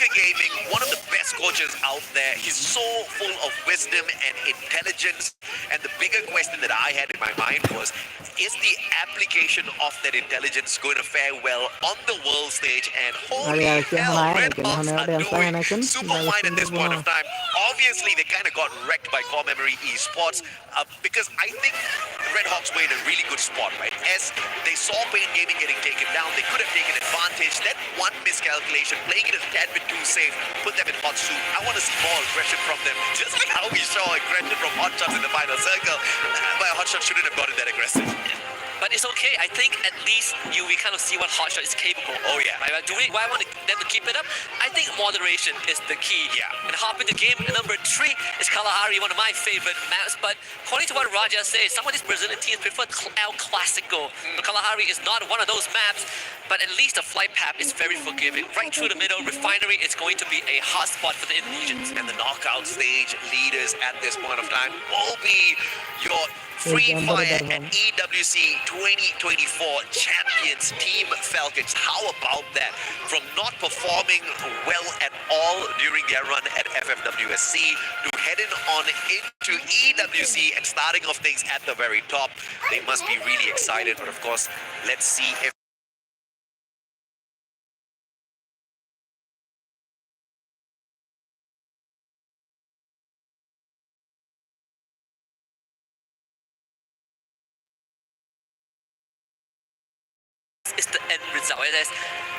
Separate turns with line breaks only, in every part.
Cougar Gaming, one of the best coaches out there. He's so full of wisdom and intelligence. And the bigger question that I had in my mind was, is the application of that intelligence going to fare well on the world stage? And holy hell, REDWHAKS are doing super fine at this point of time. Obviously, they kind of got wrecked by Core Memory Esports because I think REDWHAKS were in a really good spot, right? As they saw Pain Gaming getting taken down, they could have taken advantage. That one miscalculation, playing it a tad bit too safe, put them in hot soup. I want to see more aggression from them, just like how we saw aggression from Hotshots in the final circle. But Hotshots shouldn't have gotten that aggressive.
But it's okay. I think at least we kind of see what Hotshot is capable.
Oh yeah.
Right? Why I want them to keep it up? I think moderation is the key.
Yeah.
And hop into game number 3 is Kalahari, one of my favorite maps. But according to what Raja says, some of these Brazilian teams prefer El Clasico. But Kalahari is not one of those maps. But at least the flight path is very forgiving. Right through the middle, Refinery is going to be a hot spot for the Indonesians.
And the knockout stage leaders at this point of time will be your Free Fire and EWC 2024 champions, Team Falcons. How about that? From not performing well at all during their run at FFWSC to heading on into EWC and starting off things at the very top, they must be really excited. But of course, let's see if
is the end result.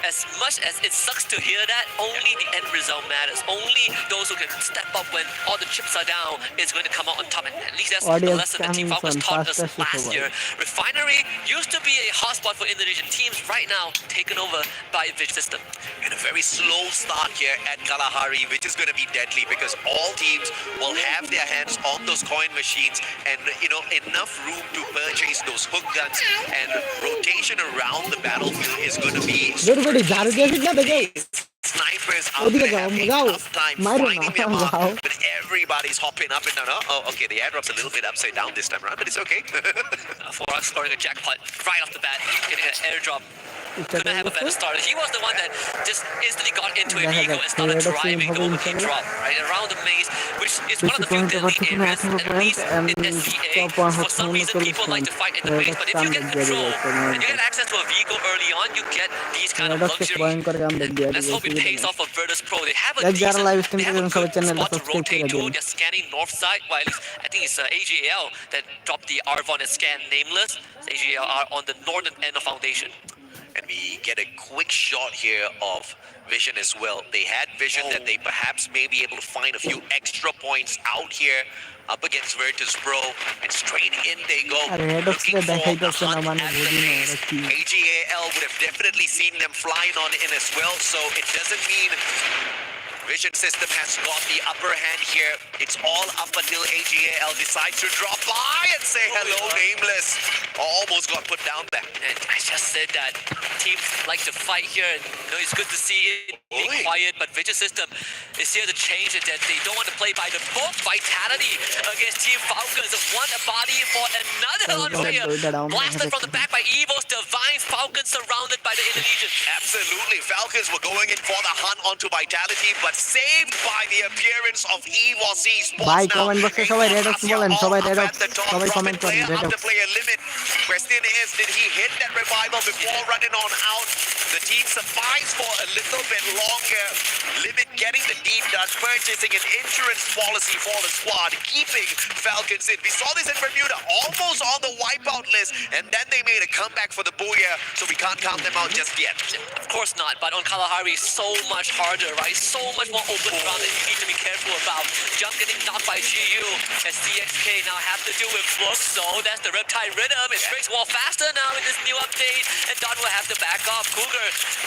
As much as it sucks to hear that, only the end result matters. Only those who can step up when all the chips are down is going to come out on top. And at least that's the lesson that Team Falcons taught us last year. Refinery used to be a hotspot for Indonesian teams, right now taken over by Vig System.
And a very slow start here at Kalahari, which is going to be deadly because all teams will have their hands on those coin machines and, you know, enough room to purchase those hook guns, and rotation around the battlefield is going to be snipers out there having a tough time finding their mark, but everybody's hopping up and down. Oh, okay, the airdrop's a little bit upside down this time around, but it's okay.
For us scoring a jackpot right off the bat, getting an airdrop. Couldn't have a better starter. He was the one that just instantly got into a vehicle and started driving the moment he dropped, right, around the maze, which is one of the few deadly areas, at least in SCA. For some reason, people like to fight in the maze, but if you get control and you get access to a vehicle early on, you get these kind of luxury. Let's hope it pays off for Virtus Pro. They have a decent, they have a good spot to rotate to. They're scanning north side, while I think it's AGAL that dropped the Arvon and scan nameless. AGAL are on the northern end of Foundation.
And we get a quick shot here of Vision as well. They had vision that they perhaps may be able to find a few extra points out here up against Virtus Pro, and straight in they go, looking for the hunt at the base. AGAL would have definitely seen them flying on in as well, so it doesn't mean Vision System has got the upper hand here. It's all up until AGAL decides to drop by and say hello, nameless. Almost got put down there.
And I just said that teams like to fight here, and you know, it's good to see it being quiet, but Vision System is here to change it, that they don't want to play by the book. Vitality against Team Falcons, one body for another on fire. Blasted from the back by Evo's Divine. Falcons surrounded by the Indonesians.
Absolutely, Falcons were going in for the hunt onto Vitality, but saved by the appearance of Ewc Tournament.
Comment box সবাই REDWHAKS বলেন, সবাই REDWHAKS সবাই comment করেন
After player limit, question is, did he hit that revival before running on out? The team survives for a little bit longer. Limit getting the deep dodge, purchasing an insurance policy for the squad, keeping Falcons in. We saw this in Bermuda, almost on the wipeout list, and then they made a comeback for the Booyah, so we can't count them out just yet.
Of course not, but on Kalahari, so much harder, right? So much more open ground that you need to be careful about. Jump getting knocked by GU, as CXK now have to deal with Flux, so that's the Reptile Rhythm. It breaks wall faster now in this new update, and Don will have to back off. Cougar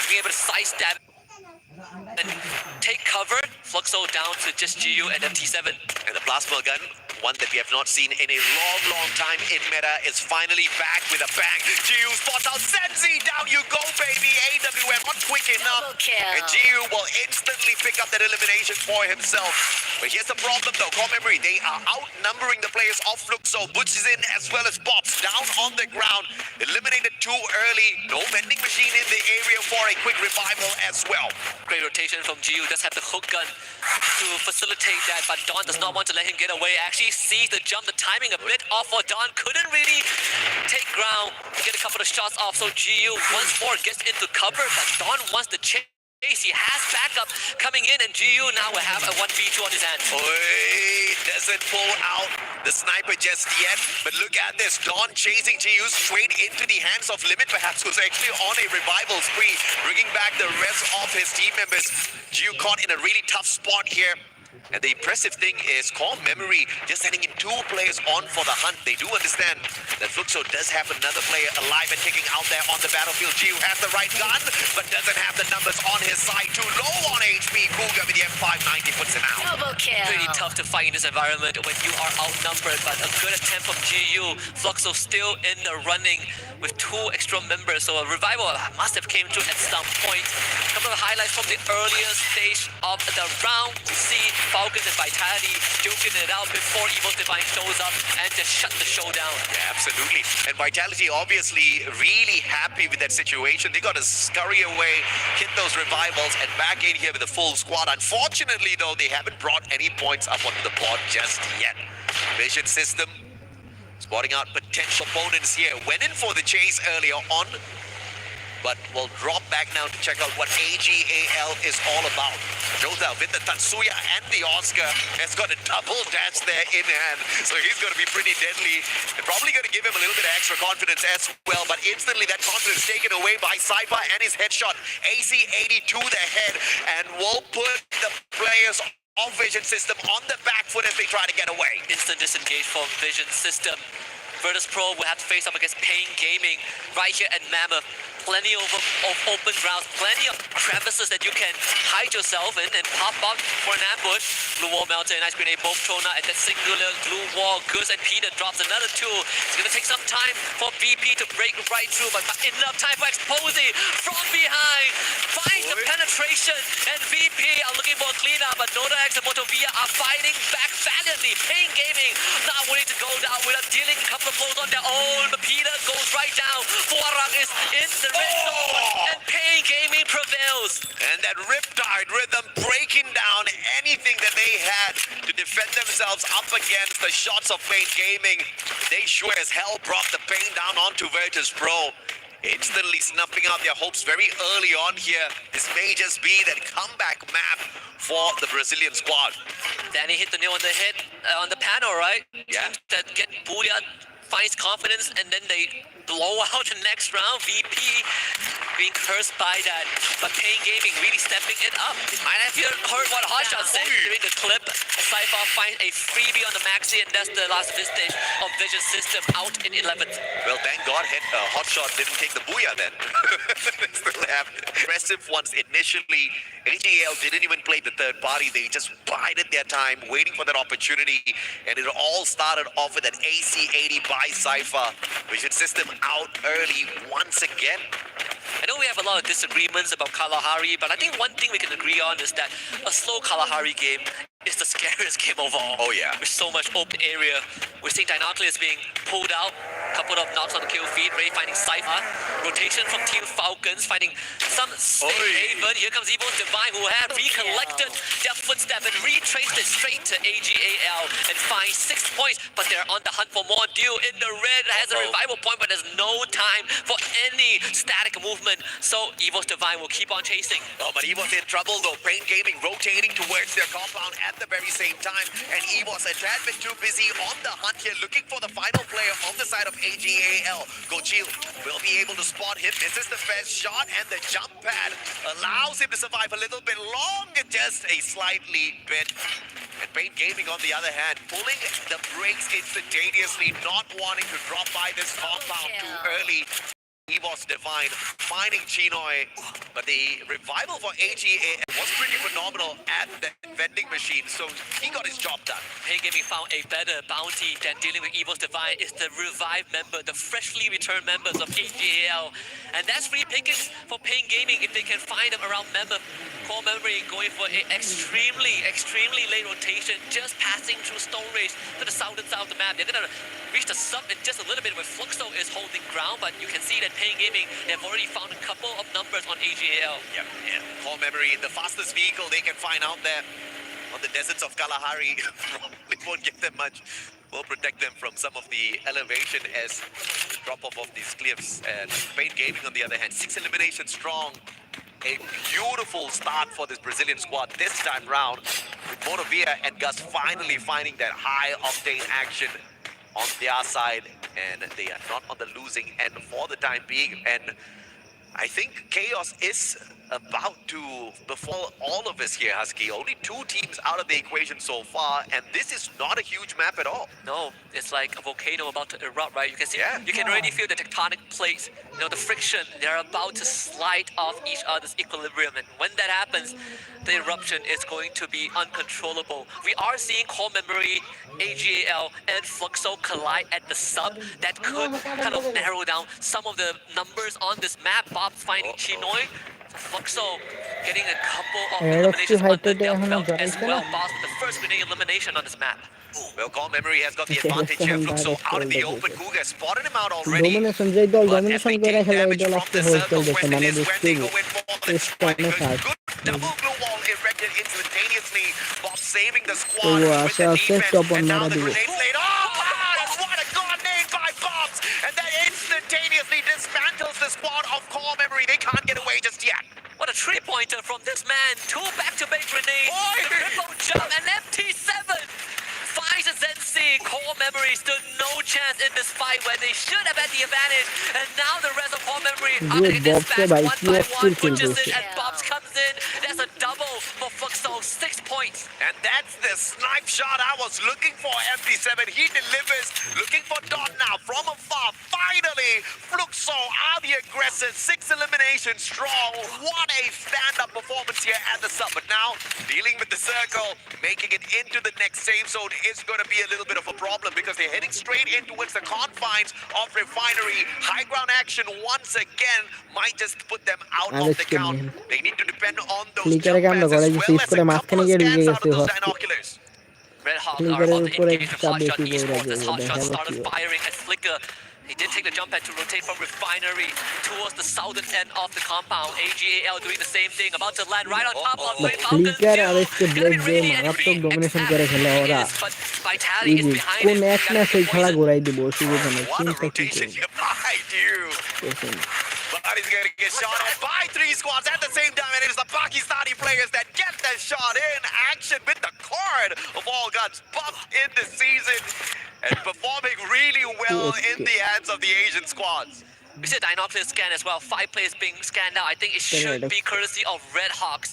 being able to sidestep and take cover. Fluxo down to just GU and MT7.
And the plasma gun one that we have not seen in a long time in meta, is finally back with a bang. GU spots out Senzi. Down you go, baby. AWM not quick enough. And GU will instantly pick up that elimination for himself. But here's the problem though, Core Memory, they are outnumbering the players of Fluxo. Butch is in as well as Pops down on the ground. Eliminated too early. No vending machine in the area for a quick revival as well.
Great rotation from GU. Does have the hook gun to facilitate that, but Don does not want to let him get away. Actually sees the jump, the timing a bit off for Don. Couldn't really take ground, get a couple of shots off. So GU once more gets into cover, but Don wants to chase. He has backup coming in, and GU now will have a 1v2 on his hands.
Oi, doesn't pull out the sniper just yet, but look at this. Don chasing GU straight into the hands of Limit, perhaps, who's actually on a revival spree, bringing back the rest of his team members. GU caught in a really tough spot here. And the impressive thing is Core Memory just sending in 2 players on for the hunt. They do understand that Fluxo does have another player alive and kicking out there on the battlefield. GU has the right gun, but doesn't have the numbers on his side. Too low on HP. Cougar with the M590 puts him out.
Double kill.
Pretty tough to fight in this environment when you are outnumbered, but a good attempt from GU. Fluxo still in the running with 2 extra members, so a revival must have came through at some point. A couple of highlights from the earlier stage of the round. See Falcons and Vitality joking it out before Evil Divine shows up and just shut the show down.
Yeah, absolutely. And Vitality obviously really happy with that situation. They got to scurry away, hit those revivals, and back in here with a full squad. Unfortunately, though, they haven't brought any points up onto the board just yet. Vision System spotting out potential opponents here. Went in for the chase earlier on, but will drop back now to check out what AGAL is all about. Jota with the Tatsuya and the Oscar has got a double dash there in hand, so he's going to be pretty deadly and probably going to give him a little bit of extra confidence as well, but instantly that confidence taken away by Cypher and his headshot. AC-80 to the head and will put the players of Vision System on the back foot as they try to get away.
Instant disengage from Vision System. Virtus Pro will have to face up against Pain Gaming right here at Mammoth. Plenty of open grounds, plenty of crevices that you can hide yourself in and pop up for an ambush. Blue Wall Melter and Ice Grenade both thrown out at that singular blue wall. Goose and Peter drops another 2. It's going to take some time for VP to break right through, but not enough time for Exposy from behind. Finds the penetration, and VP are looking for a cleanup, but Noda X and Motovia are fighting back valiantly. Pain Gaming not willing to go down without dealing a couple of blows on their own, but Peter goes right down. Forang is in the red zone, and Pain Gaming prevails.
And that Riptide rhythm breaking down anything that they had to defend themselves up against the shots of Pain Gaming. They sure as hell brought the pain down onto Virtus Pro. Instantly snuffing out their hopes very early on here. This may just be that comeback map for the Brazilian squad.
Danny hit the nail on the head on the panel, right?
Yeah.
Teams that get Booyah finds confidence, and then they blow out the next round. VP being cursed by that, but Pain Gaming really stepping it up. Might have you heard what Hotshot said during the clip. Cypher finds a freebie on the Maxi, and that's the last stage of Vision System out in 11th.
Well, thank God Hotshot didn't take the booyah then. They still have impressive ones initially. AGL didn't even play the third party. They just bided their time, waiting for that opportunity. And it all started off with an AC-80 by Cypher. Vision System out early once again.
I know we have a lot of disagreements about Kalahari, but I think one thing we can agree on is that a slow Kalahari game is the scariest game overall.
Oh, yeah.
With so much open area. We're seeing Dinoculus being pulled out. A couple of knocks on the kill feed. Ray finding Cypher. Rotation from Team Falcons. Finding some safe haven. Here comes Evil Divine, who had recollected their footstep and retraced it straight to AGAL and finds 6 points. But they're on the hunt for more. Deal in the red has a revival point, but there's no time for any static movement. So Evil Divine will keep on chasing.
Oh, but Evo's in trouble though. Pain Gaming rotating towards their compound at the very same time. And Evo's a tad bit too busy on the hunt here, looking for the final player on the side of AGAL. Gochil will be able to spot him. Misses the first shot, and the jump pad allows him to survive a little bit longer, just a slightly bit. And Pain Gaming, on the other hand, pulling the brakes instantaneously, not wanting to drop by this compound too early. Ewc Divine finding Chinoy, but the revival for AGA was pretty phenomenal at that vending machine, so he got his job done.
Pain Gaming found a better bounty than dealing with Evil's Divine is the revived member, the freshly returned members of AGAL. And that's free pickings for Pain Gaming if they can find them around member. Core Memory going for an extremely late rotation, just passing through Stone Race to the south and south of the map. They're gonna reach the sub in just a little bit where Fluxo is holding ground, but you can see that Pain Gaming, they've already found a couple of numbers on AGAL.
Yep, yeah. Core Memory, the fastest vehicle they can find out there on the deserts of Kalahari, probably won't get them much. Will protect them from some of the elevation as the drop-off of these cliffs. And Pain Gaming, on the other hand, 6 eliminations strong. A beautiful start for this Brazilian squad this time round, with Monovia and Gus finally finding that high-octane action on their side, and they are not on the losing end for the time being. And I think chaos is about to befall all of us here, Husky. Only 2 teams out of the equation so far, and this is not a huge map at all.
No, it's like a volcano about to erupt, right? You can see, you can already feel the tectonic plates, you know, the friction. They're about to slide off each other's equilibrium, and when that happens, the eruption is going to be uncontrollable. We are seeing Core Memory, AGAL, and Fluxo collide at the sub. That could kind of narrow down some of the numbers on this map. Bob finding Chinoy. Fluxo getting a couple of eliminations under their belt as well. Boss with the first grenade elimination on this map.
Well, Core Memory has got the advantage here. Fluxo out in the open. Cougar spotted him out already.
Domination যে দল
But as
domination
we
করে
take
খেলে ওই
damage
দল
from
আজকে
the
hostel
circle,
দেখে
question
মানে
is where
দেখতে
they go in for the
It's
strike.
kinda hard.
Good double blue wall erected instantaneously. Bob saving the squad
Oh,
with the
so
defense.
top on
And now the
Naradu.
grenades laid. Oh, God! What a grenade by Bobs! And that instantaneously dismantles the squad of Core Memory. They can't get away just yet.
What a 3-pointer from this man. 2 back-to-back grenades.
Oi!
The triple jump and MT7 finds a Zensi. Core Memory stood no chance in this fight where they should have had the advantage. And now the rest of Core Memory are
Good
getting dispatched
Bob's
one by
still
one. Pushes
kills
in
it.
and Bobs comes in. That's a double for Fluxo. 6 points.
And that's the snipe shot I was looking for, MD7. He delivers, looking for Dot now from afar. Finally, Fluxo are the aggressors. 6 eliminations strong. What a stand-up performance here at the sub. But now, dealing with the circle, making it into the next save zone is going to be a little bit of a problem because they're heading straight in towards the confines of Refinery. High ground action once again might just put them out of the count. They need to depend on those
Flicker
jump pads as well as a couple of scans out of those
Husky.
binoculars.
Red Hawk
Flicker
are on the
উপরে
engage with
চাপ
Hotshot
বেশি পড়ে
Esports as
যাবে,
Hotshot
দেখা
started
যাচ্ছে।
firing at Flicker. He did take the jump pad to rotate from Refinery towards the southern end of the compound. AGAL doing the same thing, about to land right on top of Grey Falcon.
Flicker আর আজকে blade দিয়ে মারাত্মক domination করে খেলে ওরা
But Vitality is
easy
behind
কোন
it.
এক না সেই খেলা ঘোরাই দিব অসুবিধা নেই
What a
চিন্তা কি
rotation here by you. But he's going to get shot at by 3 squads at the same time, and it is the Pakistani players that get the shot in action with the card of all guns buffed in the season and performing really well in the hands of the Asian squads.
We see a Dinoculus scan as well. 5 players being scanned out. I think it should be courtesy of REDWHAKS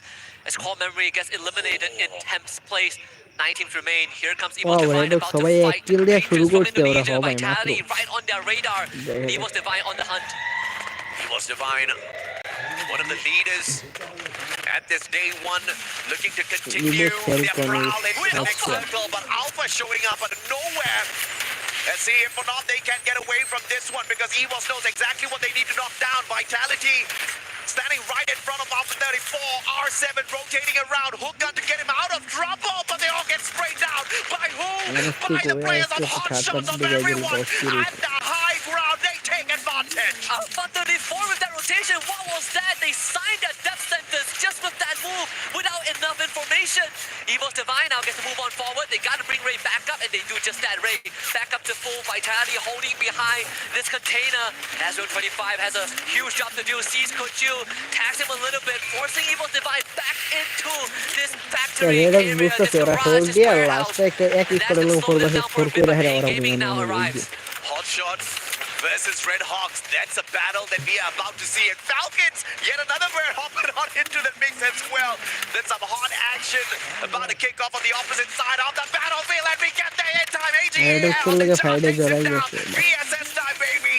as Core Memory gets eliminated in 10th place. 9 teams remain. Here comes Ewc Divine about to fight
kill দিয়ে শুরু
creatures from
করতে ওরা
Indonesia.
সবাই
Vitality
মাত্র
right on their radar. Ewc Divine on the hunt.
Ewc Divine, one of the leaders at this day 1, looking to continue their prowl into the next circle, but Alpha showing up out of nowhere. Let's see if or not they can get away from this one because Ewc knows exactly what they need to knock down. Vitality standing right in front of Alpha 34. R7 rotating around. Hook gun to get him out of trouble, but they all get sprayed down. By who? By the players of hot shots of everyone. At the high ground, they take advantage.
Alpha 34 with that rotation. What was that? They signed their death sentence just with that move without enough information. Ewc Divine now gets to move on forward. They got to bring Ray back up, and they do just that. Ray back up to full Vitality, holding behind this container. Azure 25 has a huge job to do. Sees Kochu, tags him a little bit, forcing Ewc Divine back into this factory area, this garage, this warehouse. That's the slowdown down for a bit, but Pain Gaming now arrives.
Hotshot versus REDWHAKS. That's a battle that we are about to see. And Falcons, yet another bird hopping on into the mix as well. There's some hot action about to kick off on the opposite side of the battlefield. And we get there in time. AGL, VSS time, baby.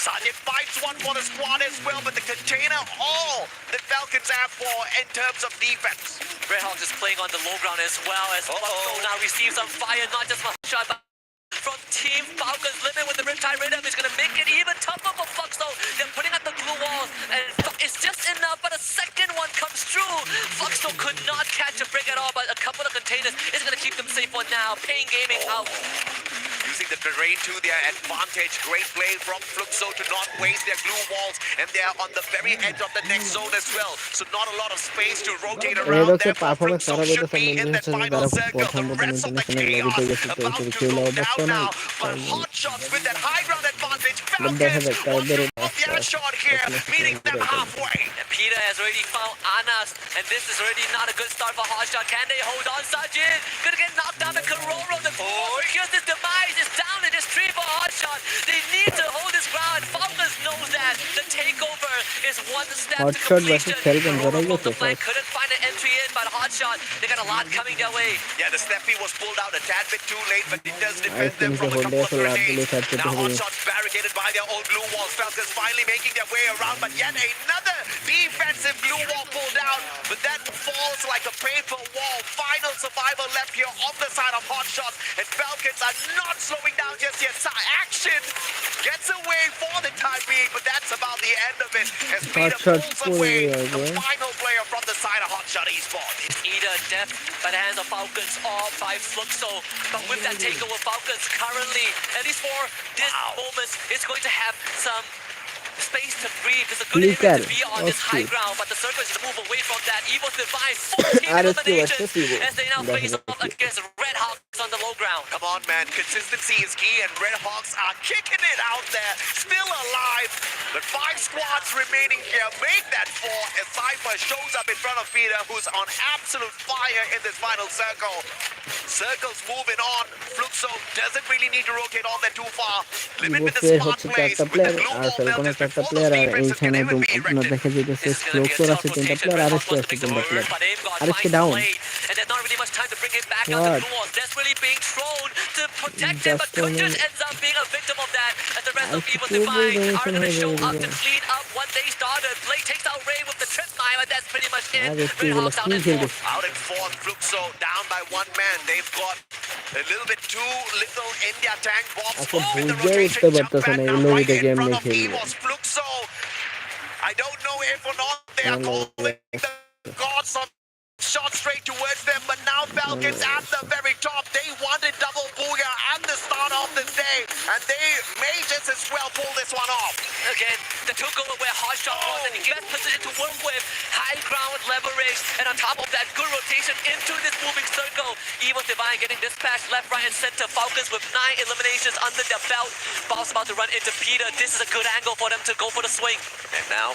Sajid fights one for the squad as well, but the container all that Falcons have for in terms of defense.
REDWHAKS is playing on the low ground as well as Fluxo now receives some fire, not just from shot, but from Team Falcons. Limit with the Riptide Rhythm is going to make it even tougher for Fluxo. They're putting up the glue walls, and it's just enough, but a second one comes through. Fluxo could not catch a break at all, but a couple of containers is going to keep them safe for now. Pain Gaming out.
Using the terrain to their advantage. Great play from Fluxo to not waste their glue walls, and they are on the very edge of the next zone as well. So not a lot of space to rotate around. Therefore, Fluxo should be in that final circle. The rest of the chaos about to go down now. But hot shots with that high ground advantage. Falcons on the shot here, meeting them halfway.
And Peter has already found Anas, and this is already not a good start for Hotshot. Can they hold on? Sajid gonna get knocked down by Karoro. The here's his demise. It's down in this tree for Hotshot. They need to hold this ground. Falcons knows that the takeover is one step to completion. Karoro from the flank couldn't find an entry in, but Hotshot, they got a lot coming their way.
Yeah, the Steffi was pulled out a tad bit too late, but it does defend them from a couple of grenades. Now Hotshot's barricaded by their own glue walls. Falcons finally making their way around, but yet another defensive glue wall pulled out, but that falls like a paper wall. Final survivor left here on the side of Hotshot, and Falcons are not slowing down just yet. Action gets away for the time being, but that's about the end of it as Peter pulls away the final player from the side of Hotshot Esports.
It's either death by the hands of Falcons or by Fluxo, but with that takeover, Falcons currently, at least for this moment, is going to have some space to breathe. There's a good area to be on this high ground, but the circle is to move away from that. Evil's Divine, 14 eliminations as they now face off against REDWHAKS on the low ground.
Come on, man. Consistency is key, and REDWHAKS are kicking it out there. Still alive, but 5 squads remaining here. Make that 4 as Cypher shows up in front of Peter, who's on absolute fire in this final circle. Circle's moving on. Fluxo doesn't really need to rotate all that too far. Limit with the smart plays with the glue wall melted before those defenses can even be erected.
This is going to be a tough rotation. REDWHAKS wants to make the move, but they've got fine late, and there's not really much time to bring it back out. The glue walls desperately being thrown to protect him, but Kunjus ends up being a victim of that as the rest of Evil Divine are going to show up to clean up what they started. Blade takes out Ray with the trip mine, but that's pretty much it. REDWHAKS out in 4.
Out in 4th, Fluxo down by 1 man. They've got a little bit too little in their tank bombs. In the rotation, jump back now right in front of Evil's Fluxo. I don't know if or not they are calling the gods of shot straight towards them, but now Falcons at the very top. They wanted double booyah at the start of the day, and they may just as well pull this one off.
Again, the took over where Hotshot was, and he gets position to work with. High ground leverage, and on top of that, good rotation into this moving circle. Evil Divine getting dispatched left, right, and center. Falcons with 9 eliminations under their belt. Boss about to run into Peter. This is a good angle for them to go for the swing.
And now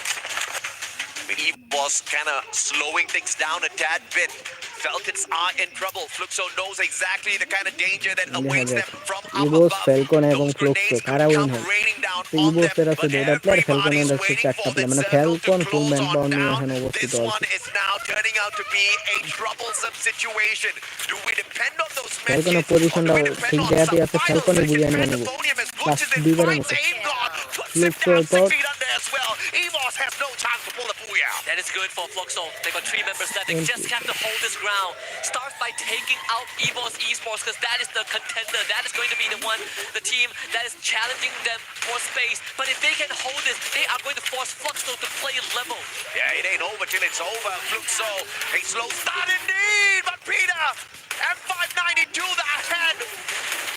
he was kind of slowing things down a tad bit. Falcons are in trouble. Fluxo knows exactly the kind of danger that awaits them from up above. Those grenades come raining down on them, but everybody's waiting for this circle to close on down. This one is now turning out to be a troublesome situation. Do we depend on those medkits, or do we depend on some final second pandemonium as much as it finds Aimgod, puts him down 6 feet under as well. Evos has no chance to pull the booyah.
That is good for Fluxo. They got 3 members left. They just have to hold this ground. Starts by taking out Evos Esports, because that is the contender. That is going to be the one, the team that is challenging them for space. But if they can hold this, they are going to force Fluxo to play level.
Yeah, it ain't over till it's over. Fluxo, a slow start indeed, but Peter, M592 the ahead.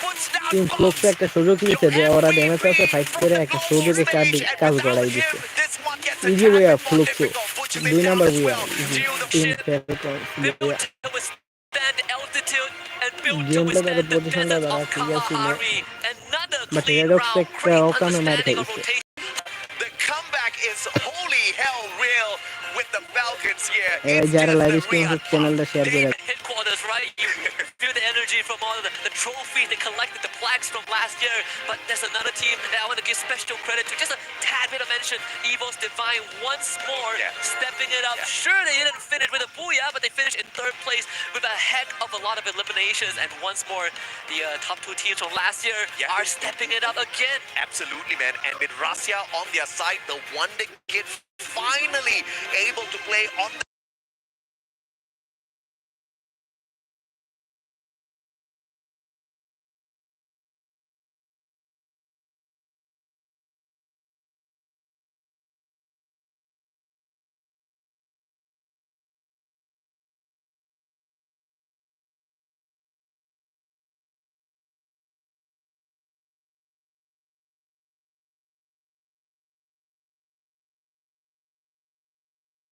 Puts down bombs.
একটা সুযোগ নিতে যে ওরা damage আছে fight করে একটা সুযোগে কাজ গড়াই দিচ্ছে ইজি ওয়ে অফ ফ্লুক্সো 2 নাম্বার ওয়ে টিম ফেয়ারকন গেমটা তাদের পজিশনটা দাঁড়া ঠিক আছে বাট রেডক্স একটা ওখানে মার খাইছে
The comeback is holy hell real with the Falcons here.
এই
It's
যারা
just
live
the
stream
real
চ্যানেলটা শেয়ার করে
Headquarters, right? You feel the energy from all of the trophies they collected, the plaques from last year. But there's another team that I want to give special credit to. Just a tad bit of mention. Evo's Divine once more stepping it up. Sure, they didn't finish with a booyah, but they finished in third place with a heck of a lot of eliminations. And once more, the top two teams from last year are stepping it up again.
Absolutely, man. And with Rasya on their side, the Wonder Kid finally able to play on the